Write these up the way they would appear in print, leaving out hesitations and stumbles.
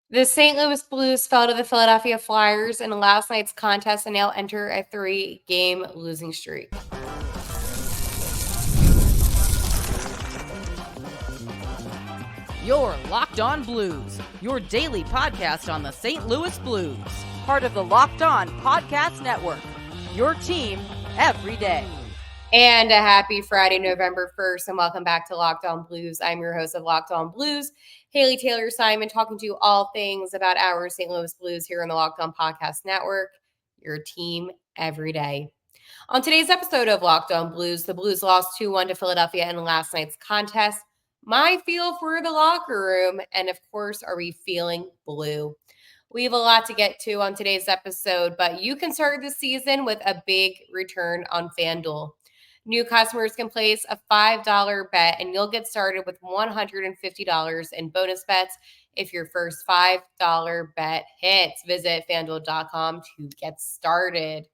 The St. Louis Blues fell to the Philadelphia Flyers in last night's contest and now enter a 3-game losing streak. You're Locked On Blues, your daily podcast on the St. Louis Blues. Part of the Locked On Podcast Network, your team every day. And a happy Friday, November 1st, and welcome back to Locked On Blues. I'm your host of Locked On Blues, Haley Taylor Simon, talking to you all things about our St. Louis Blues here on the Locked On Podcast Network, your team every day. On today's episode of Locked On Blues, the Blues lost 2-1 to Philadelphia in last night's contest. My feel for the locker room, and of course, are we feeling blue? We have a lot to get to on today's episode, but you can start the season with a big return on FanDuel. New customers can place a $5 bet, and you'll get started with $150 in bonus bets if your first $5 bet hits. Visit FanDuel.com to get started.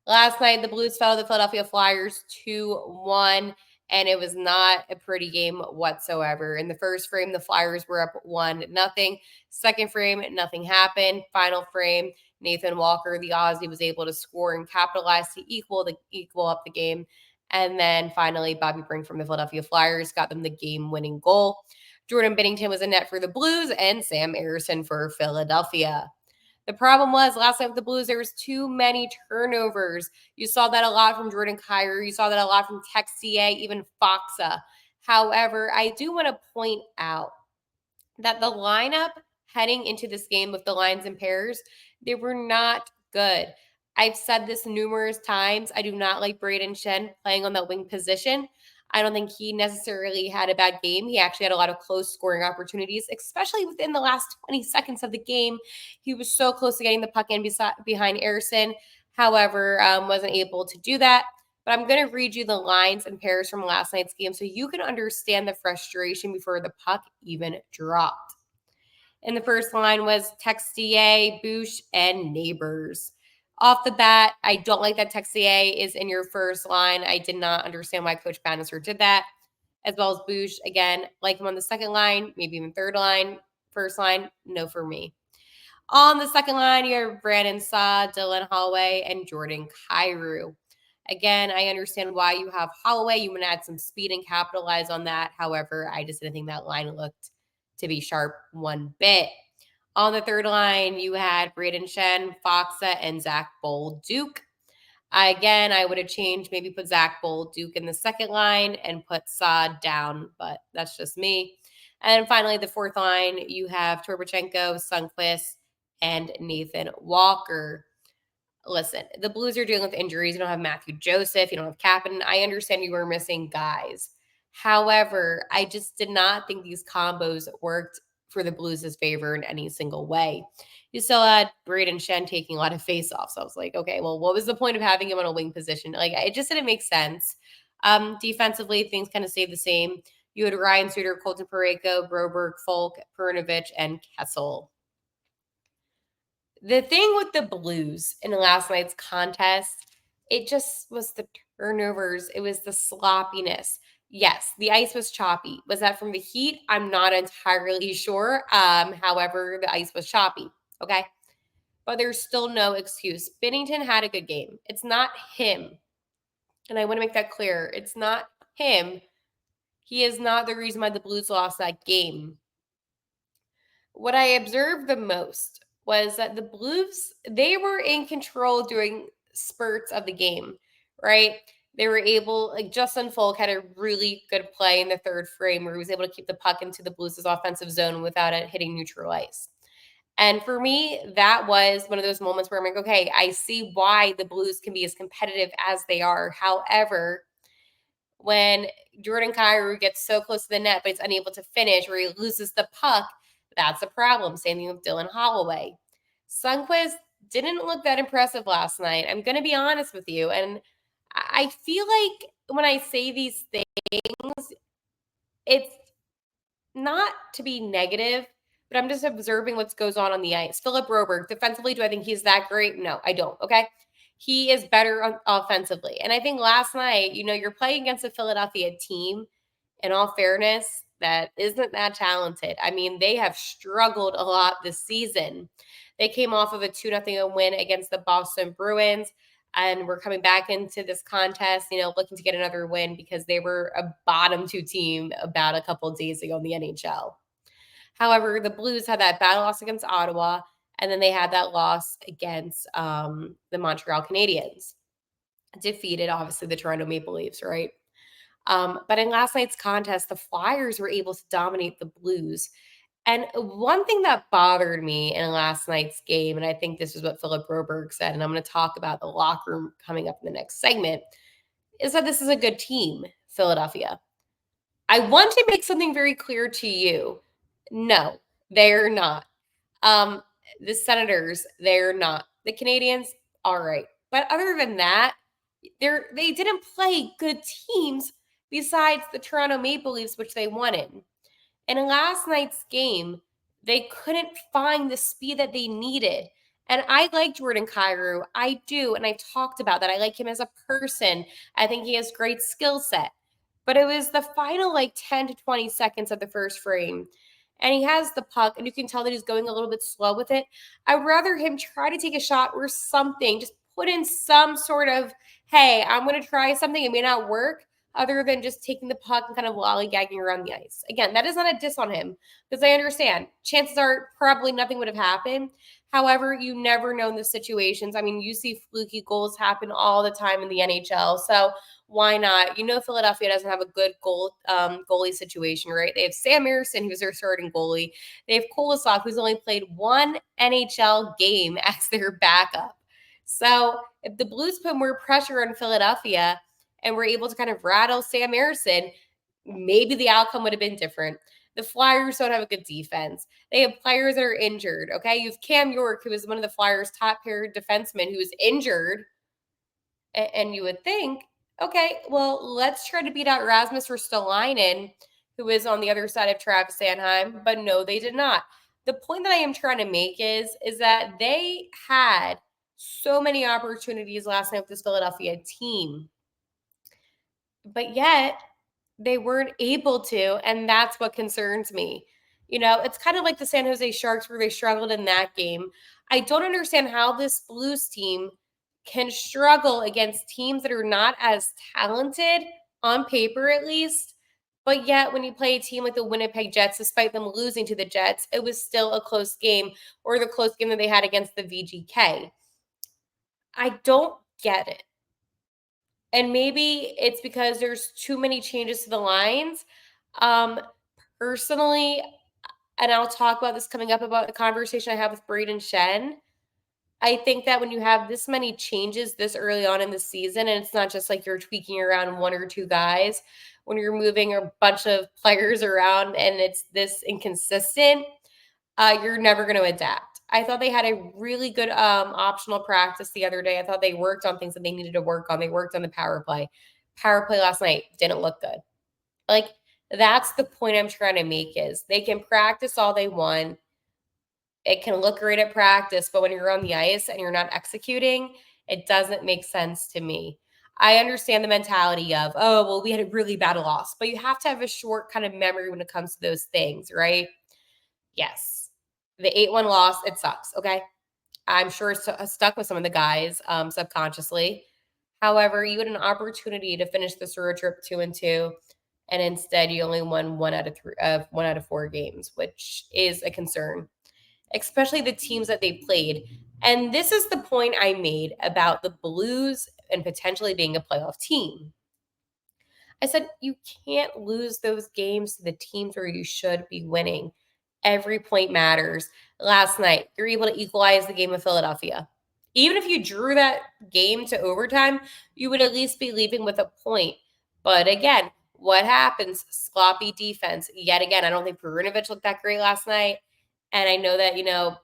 Last night, the Blues fell to the Philadelphia Flyers 2-1, and it was not a pretty game whatsoever. In the first frame, the Flyers were up 1-0. Second frame, nothing happened. Final frame, Nathan Walker, the Aussie, was able to score and capitalize to equal up the game. And then finally, Bobby Brink from the Philadelphia Flyers got them the game-winning goal. Jordan Binnington was in net for the Blues, and Sam Ersson for Philadelphia. The problem was last night with the Blues, there was too many turnovers. You saw that a lot from Jordan Kyrou. You saw that a lot from Texier, even Foxa. However, I do want to point out that the lineup heading into this game with the lines and pairs, they were not good. I've said this numerous times. I do not like Braden Shen playing on that wing position. I don't think he necessarily had a bad game. He actually had a lot of close scoring opportunities, especially within the last 20 seconds of the game. He was so close to getting the puck in behind Ersson. However, wasn't able to do that. But I'm going to read you the lines and pairs from last night's game so you can understand the frustration before the puck even dropped. And the first line was Texier, Bouch, and Neighbors. Off the bat, I don't like that Texier is in your first line. I did not understand why Coach Bannister did that. As well as Bouch, again, like him on the second line, maybe even third line. First line, no for me. On the second line, you have Brandon Saad, Dylan Holloway, and Jordan Kyrou. Again, I understand why you have Holloway. You want to add some speed and capitalize on that. However, I just didn't think that line looked to be sharp one bit. On the third line, you had Braden Shen, Foxa, and Zach Bolduc. Again, I would have changed, maybe put Zach Bolduc in the second line and put Saad down, but that's just me. And finally, the fourth line, you have Torbachenko, Sundqvist, and Nathan Walker. Listen, the Blues are dealing with injuries. You don't have Matthew Joseph. You don't have Kapanen. I understand you were missing guys. However, I just did not think these combos worked for the Blues' favor in any single way. You still had Braden Shen taking a lot of faceoffs. So I was like, okay, well, what was the point of having him on a wing position? Like, it just didn't make sense. Defensively, things kind of stayed the same. You had Ryan Suter, Colton Parayko, Broberg, Folk, Perunovic, and Kessel. The thing with the Blues in last night's contest, it just was the turnovers. It was the sloppiness. Yes, the ice was choppy. Was that from the heat? I'm not entirely sure. However, the ice was choppy. Okay. But there's still no excuse. Binnington had a good game. It's not him. And I want to make that clear. It's not him. He is not the reason why the Blues lost that game. What I observed the most was that the Blues, they were in control during spurts of the game, right? They were able, like Justin Folk had a really good play in the third frame where he was able to keep the puck into the Blues' offensive zone without it hitting neutral ice. And for me, that was one of those moments where I'm like, okay, I see why the Blues can be as competitive as they are. However, when Jordan Kyrou gets so close to the net, but he's unable to finish, or he loses the puck, that's a problem. Same thing with Dylan Holloway. Sundqvist didn't look that impressive last night. I'm going to be honest with you. And I feel like when I say these things, it's not to be negative, but I'm just observing what goes on the ice. Philip Broberg, defensively, do I think he's that great? No, I don't. Okay. He is better offensively. And I think last night, you're playing against a Philadelphia team, In all fairness, that isn't that talented. I mean, they have struggled a lot this season. They came off of a 2-0 win against the Boston Bruins, and we're coming back into this contest, looking to get another win because they were a bottom 2 team about a couple of days ago in the NHL. However, the Blues had that bad loss against Ottawa, and then they had that loss against the Montreal Canadiens. Defeated, obviously, the Toronto Maple Leafs, right? But in last night's contest, the Flyers were able to dominate the Blues. And one thing that bothered me in last night's game, and I think this is what Philip Broberg said, and I'm going to talk about the locker room coming up in the next segment, is that this is a good team, Philadelphia. I want to make something very clear to you. No, they're not. The Senators, they're not. The Canadiens, all right. But other than that, they didn't play good teams besides the Toronto Maple Leafs, which they won in. And in last night's game, they couldn't find the speed that they needed. And I like Jordan Kyrou. I do. And I talked about that. I like him as a person. I think he has great skill set. But it was the final 10 to 20 seconds of the first frame. And he has the puck, and you can tell that he's going a little bit slow with it. I'd rather him try to take a shot or something. Just put in some sort of, hey, I'm going to try something. It may not work, other than just taking the puck and kind of lollygagging around the ice. Again, that is not a diss on him because I understand. Chances are probably nothing would have happened. However, you never know in the situations. I mean, you see fluky goals happen all the time in the NHL. So why not? Philadelphia doesn't have a good goalie situation, right? They have Sam Emerson, who's their starting goalie. They have Kolosov, who's only played one NHL game as their backup. So if the Blues put more pressure on Philadelphia and were able to kind of rattle Sam Emerson, maybe the outcome would have been different. The Flyers don't have a good defense. They have players that are injured, okay? You have Cam York, who is one of the Flyers' top pair defensemen, who is injured. And you would think, okay, well, let's try to beat out Rasmus Ristolainen, who is on the other side of Travis Sanheim. But no, they did not. The point that I am trying to make is that they had so many opportunities last night with this Philadelphia team. But yet they weren't able to, and that's what concerns me. It's kind of like the San Jose Sharks where they struggled in that game. I don't understand how this Blues team can struggle against teams that are not as talented, on paper at least, but yet when you play a team like the Winnipeg Jets, despite them losing to the Jets, it was still a close game, or the close game that they had against the VGK. I don't get it. And maybe it's because there's too many changes to the lines. Personally, and I'll talk about this coming up about the conversation I have with Braden Shen. I think that when you have this many changes this early on in the season, and it's not just like you're tweaking around one or two guys, when you're moving a bunch of players around and it's this inconsistent, you're never going to adapt. I thought they had a really good optional practice the other day. I thought they worked on things that they needed to work on. They worked on the power play. Power play last night didn't look good. That's the point I'm trying to make is they can practice all they want. It can look great at practice, but when you're on the ice and you're not executing, it doesn't make sense to me. I understand the mentality of, oh, well, we had a really bad loss, but you have to have a short kind of memory when it comes to those things, right? Yes. The 8-1 loss, it sucks, okay? I'm sure it's stuck with some of the guys subconsciously. However, you had an opportunity to finish this road trip 2-2, and instead you only won one out of 4 games, which is a concern, especially the teams that they played. And this is the point I made about the Blues and potentially being a playoff team. I said, you can't lose those games to the teams where you should be winning. Every point matters. Last night, you're able to equalize the game with Philadelphia. Even if you drew that game to overtime, you would at least be leaving with a point. But again, what happens? Sloppy defense. Yet again, I don't think Perunovic looked that great last night. And I know that,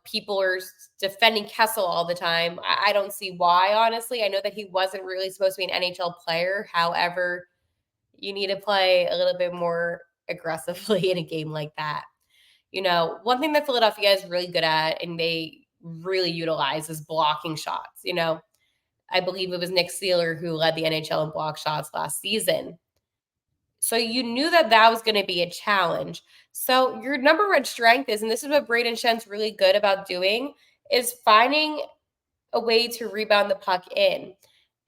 people are defending Kessel all the time. I don't see why, honestly. I know that he wasn't really supposed to be an NHL player. However, you need to play a little bit more aggressively in a game like that. One thing that Philadelphia is really good at and they really utilize is blocking shots. I believe it was Nick Seeler who led the NHL in block shots last season. So you knew that was going to be a challenge. So your number one strength is, and this is what Braden Shen's really good about doing, is finding a way to rebound the puck in.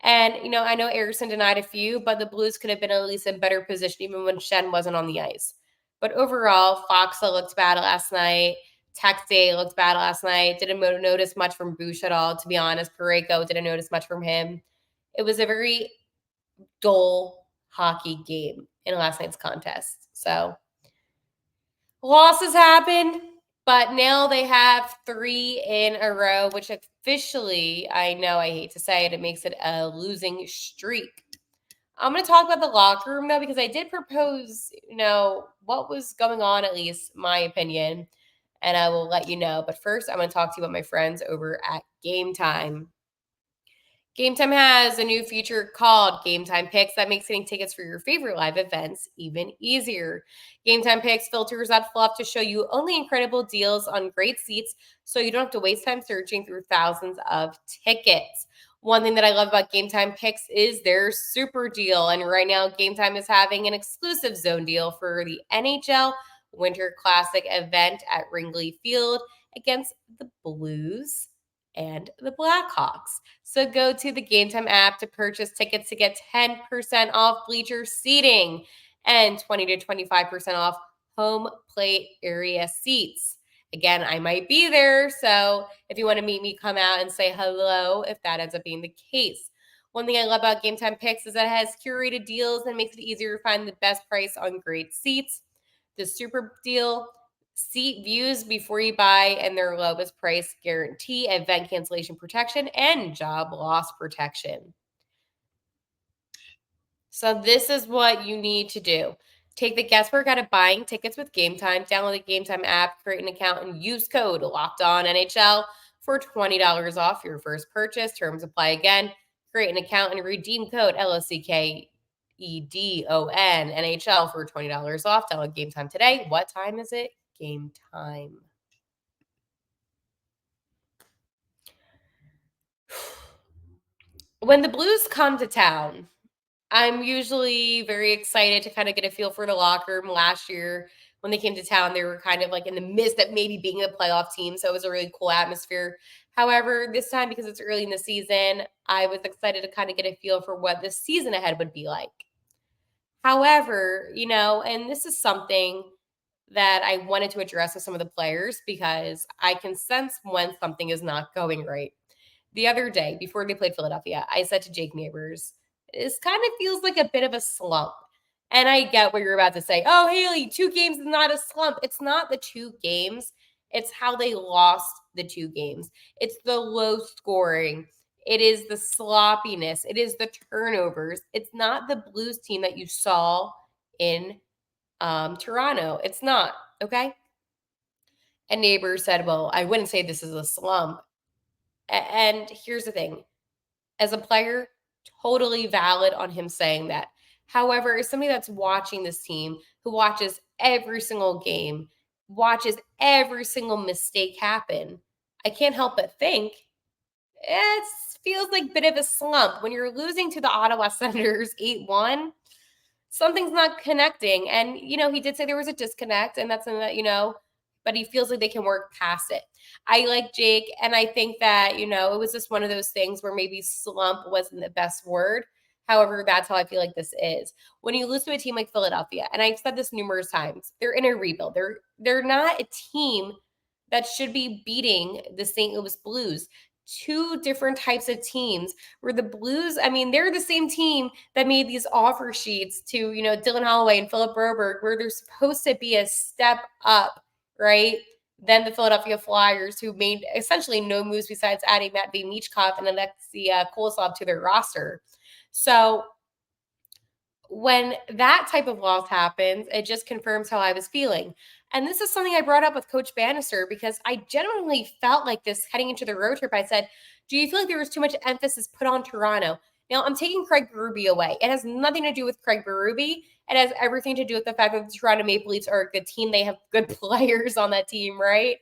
And, I know Erickson denied a few, but the Blues could have been at least in better position even when Shen wasn't on the ice. But overall, Foxa looked bad last night. Day looked bad last night. Didn't notice much from Bush at all, to be honest. Pareko didn't notice much from him. It was a very dull hockey game in last night's contest. So losses happened, but now they have 3 in a row, which officially, I know I hate to say it makes it a losing streak. I'm going to talk about the locker room, though, because I did propose, what was going on, at least my opinion, and I will let you know. But first, I'm going to talk to you about my friends over at Gametime. Gametime has a new feature called Gametime Picks that makes getting tickets for your favorite live events even easier. Gametime Picks filters out fluff to show you only incredible deals on great seats, so you don't have to waste time searching through thousands of tickets. One thing that I love about Gametime Picks is their super deal, and right now Gametime is having an exclusive zone deal for the NHL Winter Classic event at Wrigley Field against the Blues and the Blackhawks. So go to the Gametime app to purchase tickets to get 10% off bleacher seating and 20 to 25% off home plate area seats. Again, I might be there, so if you want to meet me, come out and say hello if that ends up being the case. One thing I love about Gametime Picks is that it has curated deals and makes it easier to find the best price on great seats. The super deal, seat views before you buy and their lowest price guarantee, event cancellation protection, and job loss protection. So this is what you need to do. Take the guesswork out of buying tickets with Gametime. Download the Gametime app, create an account, and use code LOCKEDONNHL for $20 off your first purchase. Terms apply again. Create an account and redeem code LOCKEDON NHL for $20 off. Download Gametime today. What time is it? Game time. When the Blues come to town, I'm usually very excited to kind of get a feel for the locker room. Last year, when they came to town, they were kind of like in the midst of maybe being a playoff team. So it was a really cool atmosphere. However, this time, because it's early in the season, I was excited to kind of get a feel for what the season ahead would be like. However, and this is something that I wanted to address with some of the players because I can sense when something is not going right. The other day, before they played Philadelphia, I said to Jake Neighbors, this kind of feels like a bit of a slump. And I get what you're about to say. Oh, Haley, 2 games is not a slump. It's not the 2 games. It's how they lost the 2 games. It's the low scoring. It is the sloppiness. It is the turnovers. It's not the Blues team that you saw in Toronto. It's not, okay? And Neighbor said, well, I wouldn't say this is a slump. And here's the thing. As a player, totally valid on him saying that. However, as somebody that's watching this team, who watches every single game, watches every single mistake happen, I can't help but think it feels like a bit of a slump. When you're losing to the Ottawa Senators 8-1, something's not connecting. And, he did say there was a disconnect, and that's something that, but he feels like they can work past it. I like Jake, and I think that, it was just one of those things where maybe slump wasn't the best word. However, that's how I feel like this is. When you lose to a team like Philadelphia, and I've said this numerous times, they're in a rebuild. They're not a team that should be beating the St. Louis Blues. 2 different types of teams where the Blues, they're the same team that made these offer sheets to, Dylan Holloway and Philip Broberg, where they're supposed to be a step up, right? Then the Philadelphia Flyers, who made essentially no moves besides adding Matvey Michkov and Alexei Kolosov to their roster. So when that type of loss happens, it just confirms how I was feeling. And this is something I brought up with Coach Bannister because I genuinely felt like this heading into the road trip. I said, do you feel like there was too much emphasis put on Toronto? Now, I'm taking Craig Berube away. It has nothing to do with Craig Berube. It has everything to do with the fact that the Toronto Maple Leafs are a good team. They have good players on that team, right?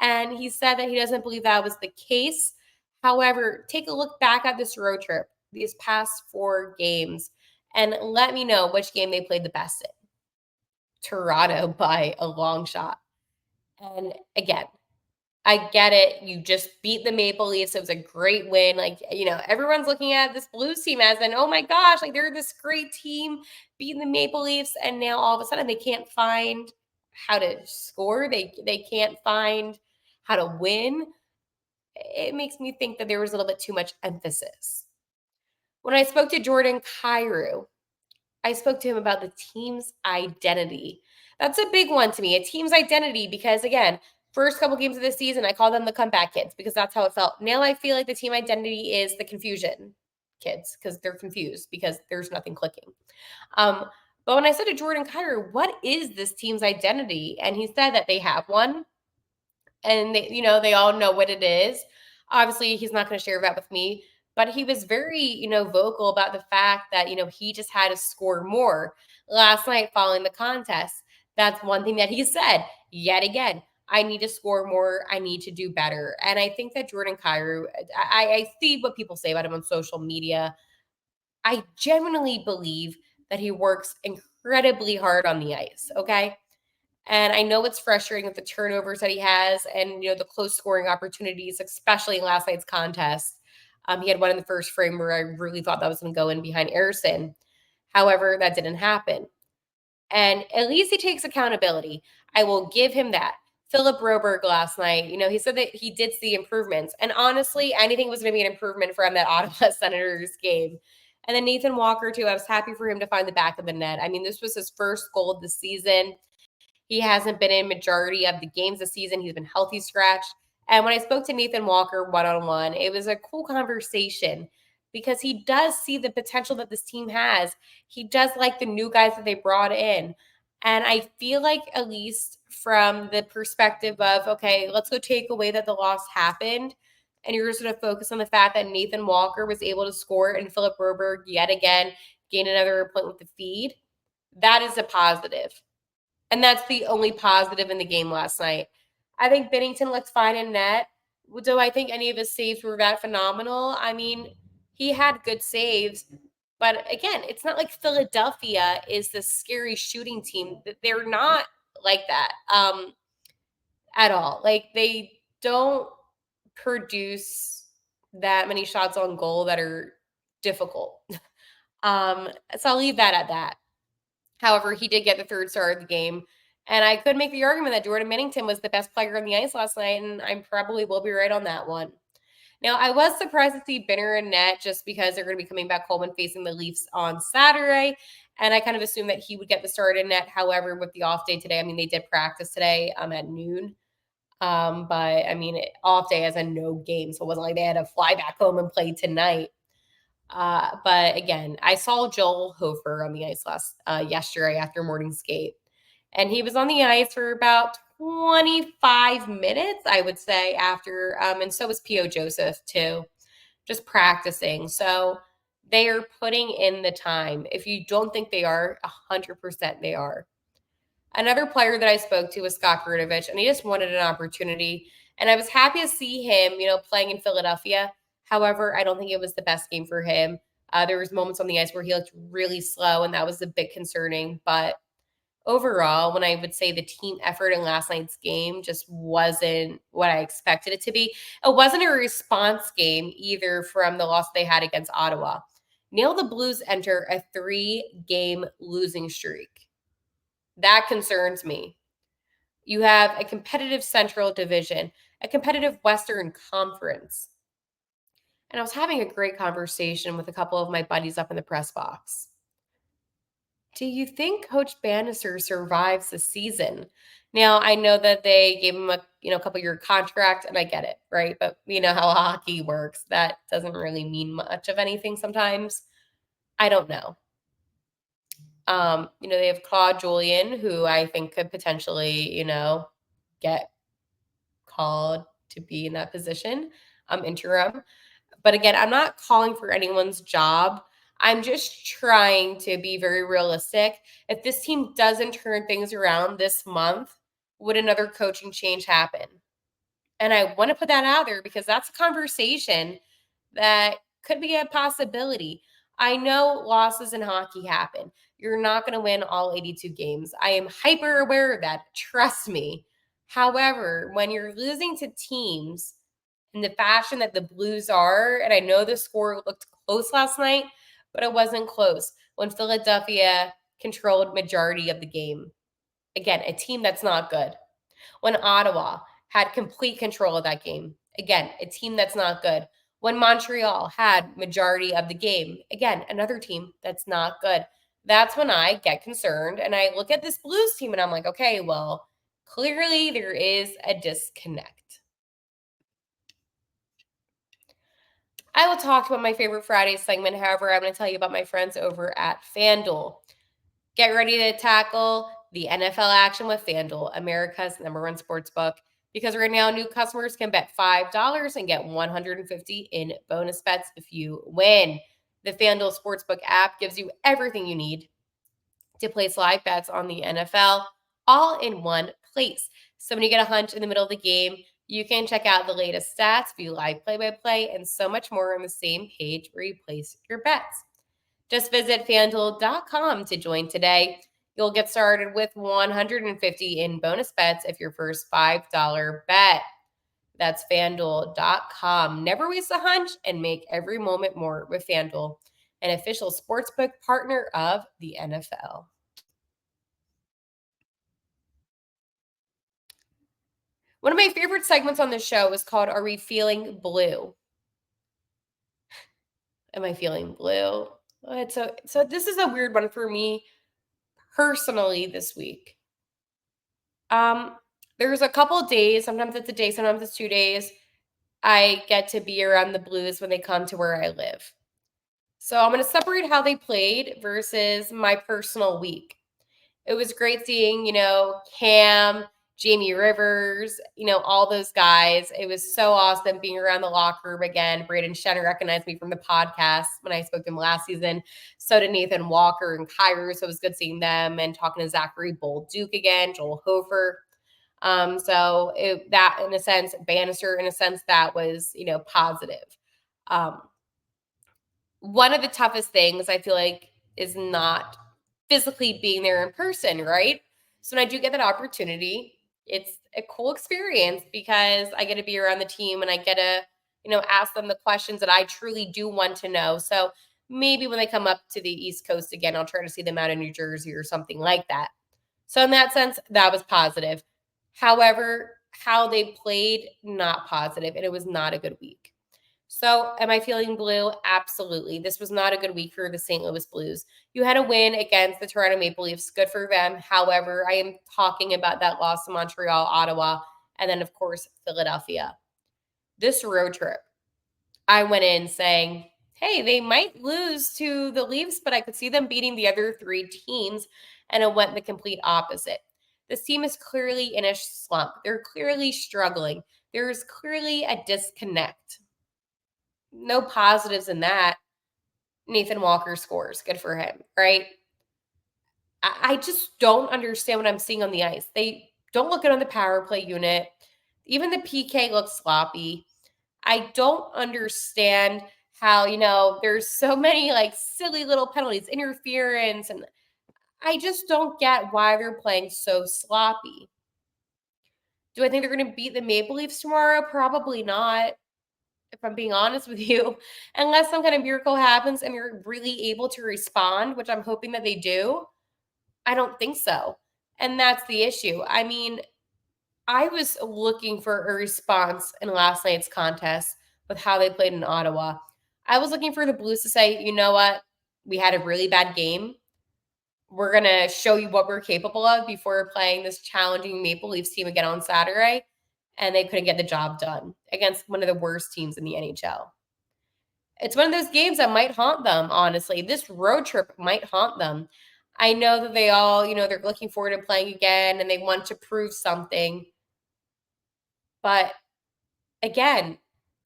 And he said that he doesn't believe that was the case. However, take a look back at this road trip, these past 4 games, And let me know which game they played the best in. Toronto by a long shot. And again, I get it. You just beat the Maple Leafs. It was a great win. Like, everyone's looking at this Blues team as an, oh my gosh, like they're this great team beating the Maple Leafs. And now all of a sudden they can't find how to score. They can't find how to win. It makes me think that there was a little bit too much emphasis. When I spoke to Jordan Kyrou, I spoke to him about the team's identity. That's a big one to me, a team's identity, because again, first couple games of the season, I call them the comeback kids because that's how it felt. Now I feel like the team identity is the confusion kids because they're confused because there's nothing clicking. But when I said to Jordan Kyrou, what is this team's identity? And he said that they have one and they all know what it is. Obviously, he's not going to share that with me, but he was very, vocal about the fact that, he just had to score more last night following the contest. That's one thing that he said yet again. I need to score more. I need to do better. And I think that Jordan Kyrou, I see what people say about him on social media. I genuinely believe that he works incredibly hard on the ice. Okay. And I know it's frustrating with the turnovers that he has and, the close scoring opportunities, especially in last night's contest. He had one in the first frame where I really thought that was going to go in behind Ersson. However, that didn't happen. And at least he takes accountability. I will give him that. Philip Broberg last night, he said that he did see improvements. And honestly, anything was going to be an improvement from that Ottawa Senators game. And then Nathan Walker, too, I was happy for him to find the back of the net. I mean, this was his first goal of the season. He hasn't been in majority of the games this season. He's been healthy scratched. And when I spoke to Nathan Walker one-on-one, it was a cool conversation because he does see the potential that this team has. He does like the new guys that they brought in. And I feel like at least from the perspective of, okay, let's go take away that the loss happened. And you're just going to focus on the fact that Nathan Walker was able to score and Philip Broberg yet again gained another point with the feed. That is a positive. And that's the only positive in the game last night. I think Binnington looked fine in net. Do I think any of his saves were that phenomenal? I mean, he had good saves. But again, it's not like Philadelphia is this scary shooting team. They're not like that at all. Like, they don't produce that many shots on goal that are difficult. So I'll leave that at that. However, he did get the third star of the game. And I could make the argument that Jordan Binnington was the best player on the ice last night, and I probably will be right on that one. Now, I was surprised to see Binner in net just because they're going to be coming back home and facing the Leafs on Saturday. And I kind of assumed that he would get the start in net. However, with the off day today, I mean, they did practice today at noon. But I mean, off day as a no game. So it wasn't like they had to fly back home and play tonight. But again, I saw Joel Hofer on the ice yesterday after morning skate, and he was on the ice for about 25 minutes, I would say, after, and so was P.O. Joseph too, just practicing. So they are putting in the time. If you don't think they are, 100% they are. Another player that I spoke to was Scott Grunovich, and he just wanted an opportunity. And I was happy to see him, playing in Philadelphia. However, I don't think it was the best game for him. There was moments on the ice where he looked really slow, and that was a bit concerning. But overall, when I would say the team effort in last night's game just wasn't what I expected it to be. It wasn't a response game either from the loss they had against Ottawa. Now the Blues enter a 3-game losing streak. That concerns me. You have a competitive Central Division, a competitive Western Conference. And I was having a great conversation with a couple of my buddies up in the press box. Do you think Coach Bannister survives the season? Now, I know that they gave him a couple-year contract, and I get it, right? But you know how hockey works. That doesn't really mean much of anything sometimes. I don't know. They have Claude Julien, who I think could potentially, get called to be in that position, interim. But again, I'm not calling for anyone's job. I'm just trying to be very realistic. If this team doesn't turn things around this month, would another coaching change happen? And I want to put that out there because that's a conversation that could be a possibility. I know losses in hockey happen. You're not going to win all 82 games. I am hyper aware of that. Trust me. However, when you're losing to teams in the fashion that the Blues are, and I know the score looked close last night, but it wasn't close when Philadelphia controlled majority of the game. Again, a team that's not good. When Ottawa had complete control of that game. Again, a team that's not good. When Montreal had majority of the game. Again, another team that's not good. That's when I get concerned and I look at this Blues team and I'm like, okay, well, clearly there is a disconnect. I will talk about my favorite Friday segment. However, I'm going to tell you about my friends over at FanDuel. Get ready to tackle the NFL action with FanDuel, America's #1 sports book. Because right now, new customers can bet $5 and get $150 in bonus bets if you win. The FanDuel Sportsbook app gives you everything you need to place live bets on the NFL all in one place. So when you get a hunch in the middle of the game, you can check out the latest stats, view live play-by-play, and so much more on the same page where you place your bets. Just visit FanDuel.com to join today. You'll get started with $150 in bonus bets if your first $5 bet. That's FanDuel.com. Never waste a hunch and make every moment more with FanDuel, an official sportsbook partner of the NFL. One of my favorite segments on the show is called Are We Feeling Blue? Am I feeling blue? So this is a weird one for me personally this week. There's a couple days, sometimes it's a day, sometimes it's 2 days, I get to be around the Blues when they come to where I live. So I'm going to separate how they played versus my personal week. It was great seeing, Cam, Jamie Rivers, all those guys. It was so awesome being around the locker room again. Braden Shenner recognized me from the podcast when I spoke to him last season. So did Nathan Walker and Kyrie. So it was good seeing them and talking to Zachary Bolduc again, Joel Hofer. That in a sense, Bannister in a sense, that was, positive. One of the toughest things I feel like is not physically being there in person, right? So when I do get that opportunity, it's a cool experience because I get to be around the team and I get to, ask them the questions that I truly do want to know. So maybe when they come up to the East Coast again, I'll try to see them out in New Jersey or something like that. So in that sense, that was positive. However, how they played, not positive, and it was not a good week. So am I feeling blue? Absolutely. This was not a good week for the St. Louis Blues. You had a win against the Toronto Maple Leafs. Good for them. However, I am talking about that loss to Montreal, Ottawa, and then, of course, Philadelphia. This road trip, I went in saying, hey, they might lose to the Leafs, but I could see them beating the other 3 teams, and it went the complete opposite. This team is clearly in a slump. They're clearly struggling. There's clearly a disconnect. No positives in that. Nathan Walker scores. Good for him, right? I just don't understand what I'm seeing on the ice. They don't look good on the power play unit. Even the PK looks sloppy. I don't understand how, there's so many like silly little penalties, interference, and I just don't get why they're playing so sloppy. Do I think they're going to beat the Maple Leafs tomorrow? Probably not, if I'm being honest with you, unless some kind of miracle happens and you're really able to respond, which I'm hoping that they do. I don't think so. And that's the issue. I mean, I was looking for a response in last night's contest with how they played in Ottawa. I was looking for the Blues to say, you know what? We had a really bad game. We're going to show you what we're capable of before playing this challenging Maple Leafs team again on Saturday. And they couldn't get the job done against one of the worst teams in the NHL. It's one of those games that might haunt them, honestly. This road trip might haunt them. I know that they all, they're looking forward to playing again and they want to prove something. But again,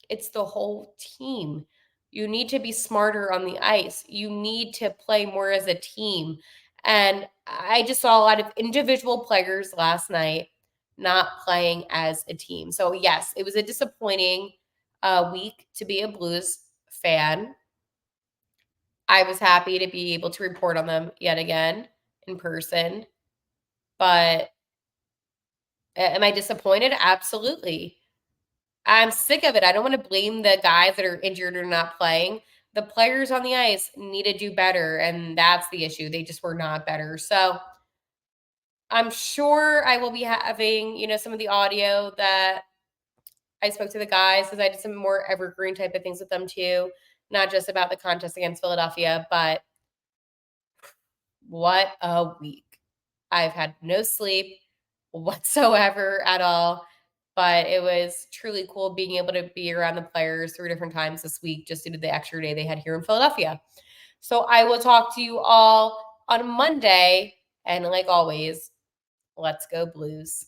it's the whole team. You need to be smarter on the ice. You need to play more as a team. And I just saw a lot of individual players last night not playing as a team. So, yes, it was a disappointing week to be a Blues fan. I was happy to be able to report on them yet again in person. But am I disappointed? Absolutely. I'm sick of it. I don't want to blame the guys that are injured or not playing. The players on the ice need to do better, and that's the issue. They just were not better. So I'm sure I will be having, some of the audio that I spoke to the guys because I did some more evergreen type of things with them too, not just about the contest against Philadelphia, but what a week. I've had no sleep whatsoever at all, but it was truly cool being able to be around the players 3 different times this week just due to the extra day they had here in Philadelphia. So I will talk to you all on Monday, and like always, let's go Blues.